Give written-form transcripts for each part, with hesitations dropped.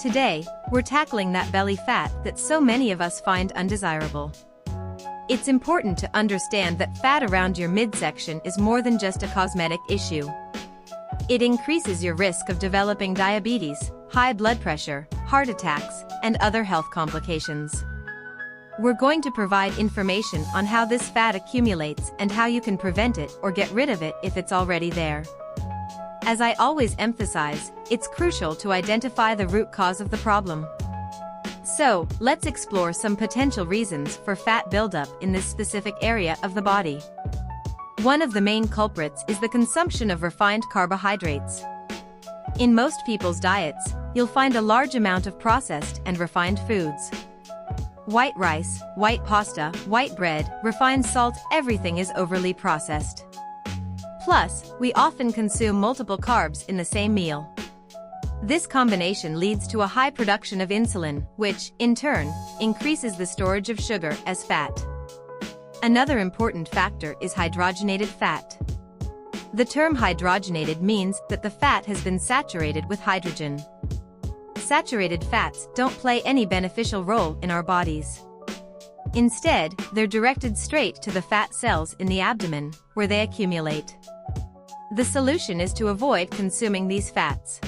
Today, we're tackling that belly fat that so many of us find undesirable. It's important to understand that fat around your midsection is more than just a cosmetic issue. It increases your risk of developing diabetes, high blood pressure, heart attacks, and other health complications. We're going to provide information on how this fat accumulates and how you can prevent it or get rid of it if it's already there. As I always emphasize, it's crucial to identify the root cause of the problem. So, let's explore some potential reasons for fat buildup in this specific area of the body. One of the main culprits is the consumption of refined carbohydrates. In most people's diets, you'll find a large amount of processed and refined foods. White rice, white pasta, white bread, refined salt, everything is overly processed. Plus, we often consume multiple carbs in the same meal. This combination leads to a high production of insulin, which, in turn, increases the storage of sugar as fat. Another important factor is hydrogenated fat. The term hydrogenated means that the fat has been saturated with hydrogen. Saturated fats don't play any beneficial role in our bodies. Instead, they're directed straight to the fat cells in the abdomen, where they accumulate. The solution is to avoid consuming these fats.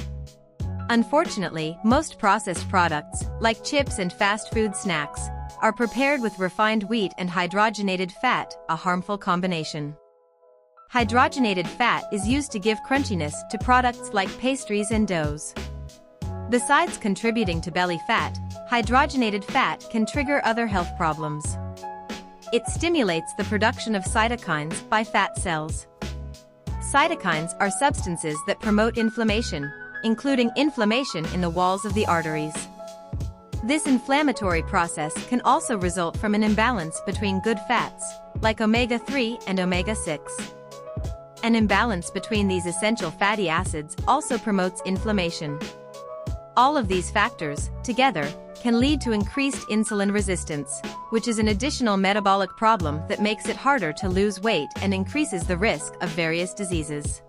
Unfortunately, most processed products, like chips and fast food snacks, are prepared with refined wheat and hydrogenated fat, a harmful combination. Hydrogenated fat is used to give crunchiness to products like pastries and doughs. Besides contributing to belly fat, hydrogenated fat can trigger other health problems. It stimulates the production of cytokines by fat cells. Cytokines are substances that promote inflammation, including inflammation in the walls of the arteries. This inflammatory process can also result from an imbalance between good fats, like omega-3 and omega-6. An imbalance between these essential fatty acids also promotes inflammation. All of these factors, together, can lead to increased insulin resistance, which is an additional metabolic problem that makes it harder to lose weight and increases the risk of various diseases.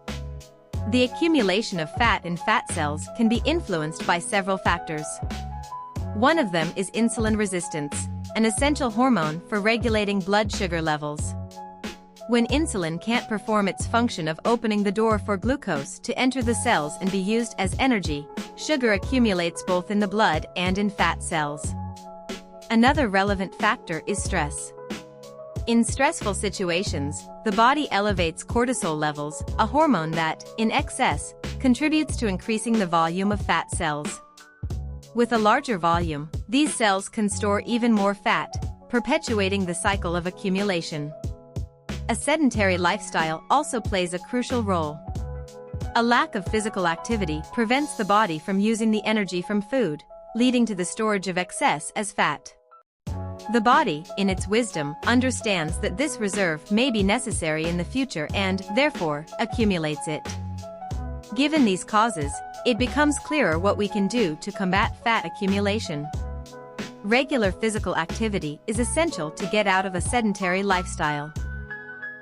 The accumulation of fat in fat cells can be influenced by several factors. One of them is insulin resistance, an essential hormone for regulating blood sugar levels. When insulin can't perform its function of opening the door for glucose to enter the cells and be used as energy, sugar accumulates both in the blood and in fat cells. Another relevant factor is stress. In stressful situations, the body elevates cortisol levels, a hormone that, in excess, contributes to increasing the volume of fat cells. With a larger volume, these cells can store even more fat, perpetuating the cycle of accumulation. A sedentary lifestyle also plays a crucial role. A lack of physical activity prevents the body from using the energy from food, leading to the storage of excess as fat. The body, in its wisdom, understands that this reserve may be necessary in the future and, therefore, accumulates it. Given these causes, it becomes clearer what we can do to combat fat accumulation. Regular physical activity is essential to get out of a sedentary lifestyle.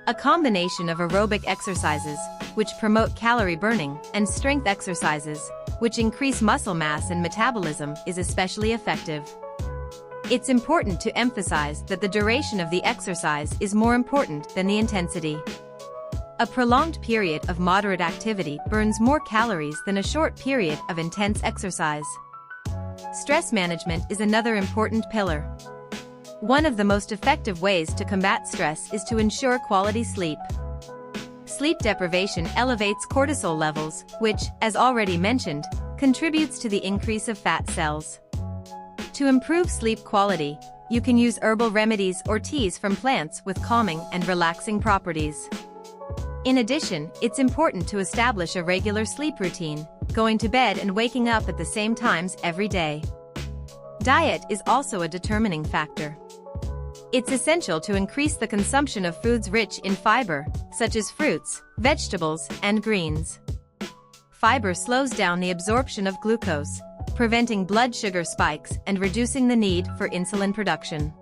A combination of aerobic exercises, which promote calorie burning, and strength exercises, which increase muscle mass and metabolism, is especially effective. It's important to emphasize that the duration of the exercise is more important than the intensity. A prolonged period of moderate activity burns more calories than a short period of intense exercise. Stress management is another important pillar. One of the most effective ways to combat stress is to ensure quality sleep. Sleep deprivation elevates cortisol levels, which, as already mentioned, contributes to the increase of fat cells. To improve sleep quality, you can use herbal remedies or teas from plants with calming and relaxing properties. In addition, it's important to establish a regular sleep routine, going to bed and waking up at the same times every day. Diet is also a determining factor. It's essential to increase the consumption of foods rich in fiber, such as fruits, vegetables, and greens. Fiber slows down the absorption of glucose, preventing blood sugar spikes and reducing the need for insulin production.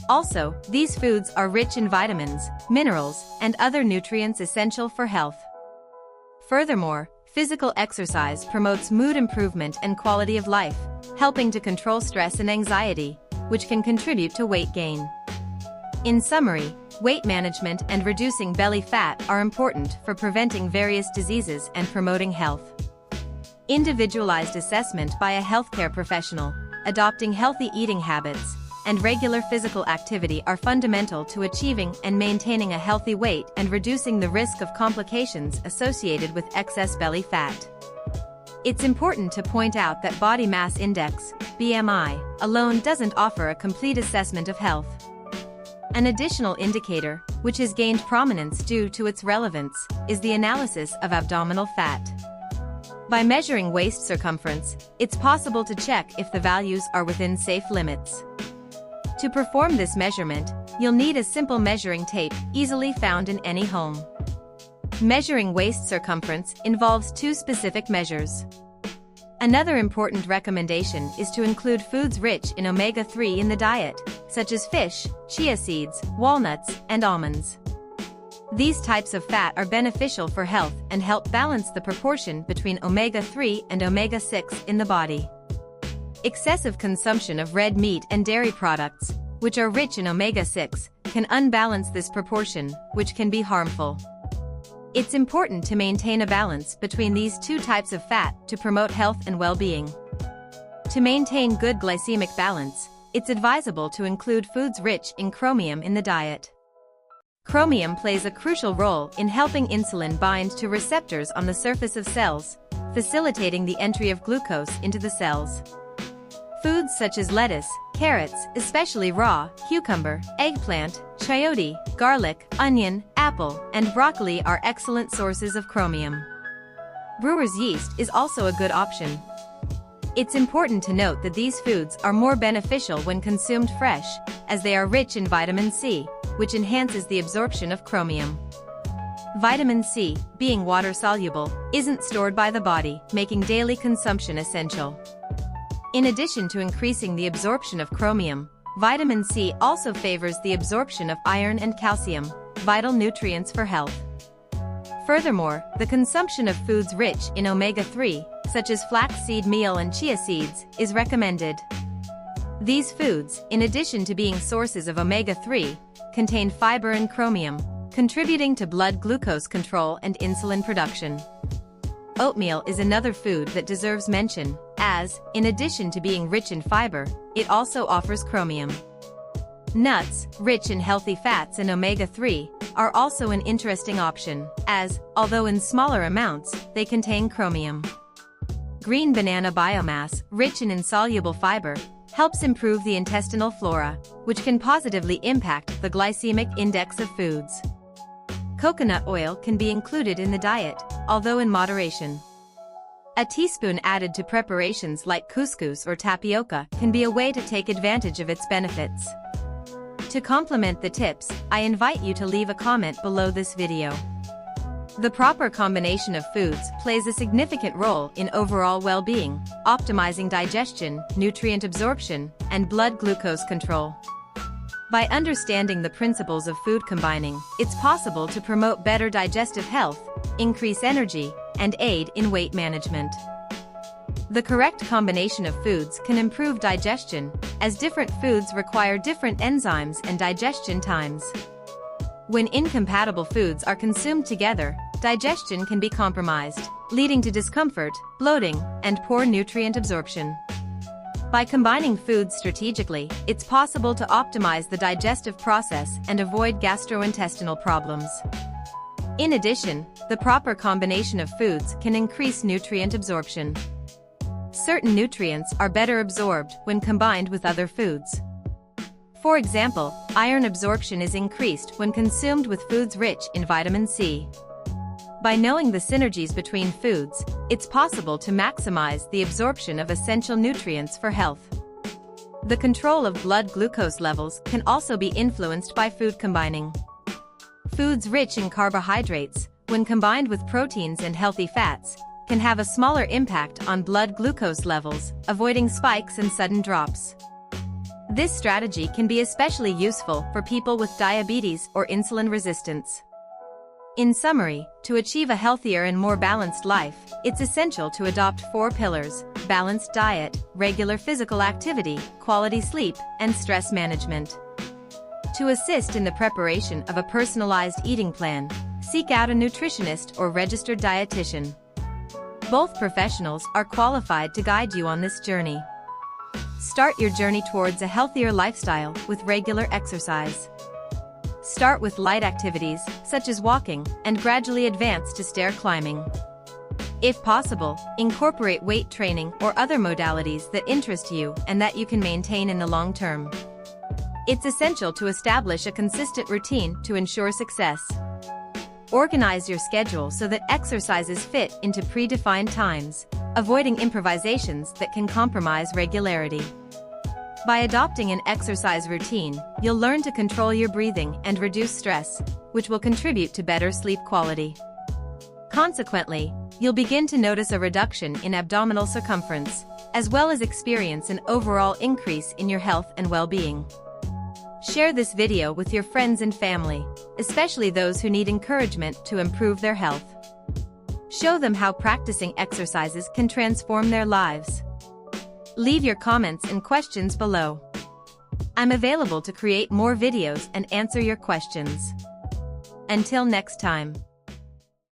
Also, these foods are rich in vitamins, minerals, and other nutrients essential for health. Furthermore, Physical exercise promotes mood improvement and quality of life, helping to control stress and anxiety, which can contribute to weight gain. In summary, weight management and reducing belly fat are important for preventing various diseases and promoting health. Individualized assessment by a healthcare professional, adopting healthy eating habits, and regular physical activity are fundamental to achieving and maintaining a healthy weight and reducing the risk of complications associated with excess belly fat. It's important to point out that body mass index, BMI, alone doesn't offer a complete assessment of health. An additional indicator, which has gained prominence due to its relevance, is the analysis of abdominal fat. By measuring waist circumference, it's possible to check if the values are within safe limits. To perform this measurement, you'll need a simple measuring tape, easily found in any home. Measuring waist circumference involves two specific measures. Another important recommendation is to include foods rich in omega-3 in the diet, such as fish, chia seeds, walnuts, and almonds. These types of fat are beneficial for health and help balance the proportion between omega-3 and omega-6 in the body. Excessive consumption of red meat and dairy products, which are rich in omega-6, can unbalance this proportion, which can be harmful. It's important to maintain a balance between these two types of fat to promote health and well-being. To maintain good glycemic balance, it's advisable to include foods rich in chromium in the diet. Chromium plays a crucial role in helping insulin bind to receptors on the surface of cells, facilitating the entry of glucose into the cells. Foods such as lettuce, carrots, especially raw, cucumber, eggplant, chayote, garlic, onion, apple, and broccoli are excellent sources of chromium. Brewer's yeast is also a good option. It's important to note that these foods are more beneficial when consumed fresh, as they are rich in vitamin C, which enhances the absorption of chromium. Vitamin C, being water-soluble, isn't stored by the body, making daily consumption essential. In addition to increasing the absorption of chromium, vitamin C also favors the absorption of iron and calcium, vital nutrients for health. Furthermore, the consumption of foods rich in omega-3, such as flaxseed meal and chia seeds, is recommended. These foods, in addition to being sources of omega-3, contain fiber and chromium, contributing to blood glucose control and insulin production. Oatmeal is another food that deserves mention, as, in addition to being rich in fiber, it also offers chromium. Nuts, rich in healthy fats and omega-3, are also an interesting option, as, although in smaller amounts, they contain chromium. Green banana biomass, rich in insoluble fiber, helps improve the intestinal flora, which can positively impact the glycemic index of foods. Coconut oil can be included in the diet, although in moderation. A teaspoon added to preparations like couscous or tapioca can be a way to take advantage of its benefits. To complement the tips, I invite you to leave a comment below this video. The proper combination of foods plays a significant role in overall well-being, optimizing digestion, nutrient absorption, and blood glucose control. By understanding the principles of food combining, it's possible to promote better digestive health, increase energy, and aid in weight management. The correct combination of foods can improve digestion, as different foods require different enzymes and digestion times. When incompatible foods are consumed together, digestion can be compromised, leading to discomfort, bloating, and poor nutrient absorption. By combining foods strategically, it's possible to optimize the digestive process and avoid gastrointestinal problems. In addition, the proper combination of foods can increase nutrient absorption. Certain nutrients are better absorbed when combined with other foods. For example, iron absorption is increased when consumed with foods rich in vitamin C. By knowing the synergies between foods, it's possible to maximize the absorption of essential nutrients for health. The control of blood glucose levels can also be influenced by food combining. Foods rich in carbohydrates, when combined with proteins and healthy fats, can have a smaller impact on blood glucose levels, avoiding spikes and sudden drops. This strategy can be especially useful for people with diabetes or insulin resistance. In summary, to achieve a healthier and more balanced life, it's essential to adopt 4 pillars: balanced diet, regular physical activity, quality sleep, and stress management. To assist in the preparation of a personalized eating plan, seek out a nutritionist or registered dietitian. Both professionals are qualified to guide you on this journey. Start your journey towards a healthier lifestyle with regular exercise. Start with light activities, such as walking, and gradually advance to stair climbing. If possible, incorporate weight training or other modalities that interest you and that you can maintain in the long term. It's essential to establish a consistent routine to ensure success. Organize your schedule so that exercises fit into predefined times, avoiding improvisations that can compromise regularity. By adopting an exercise routine, you'll learn to control your breathing and reduce stress, which will contribute to better sleep quality. Consequently, you'll begin to notice a reduction in abdominal circumference, as well as experience an overall increase in your health and well-being. Share this video with your friends and family, especially those who need encouragement to improve their health. Show them how practicing exercises can transform their lives. Leave your comments and questions below. I'm available to create more videos and answer your questions. Until next time.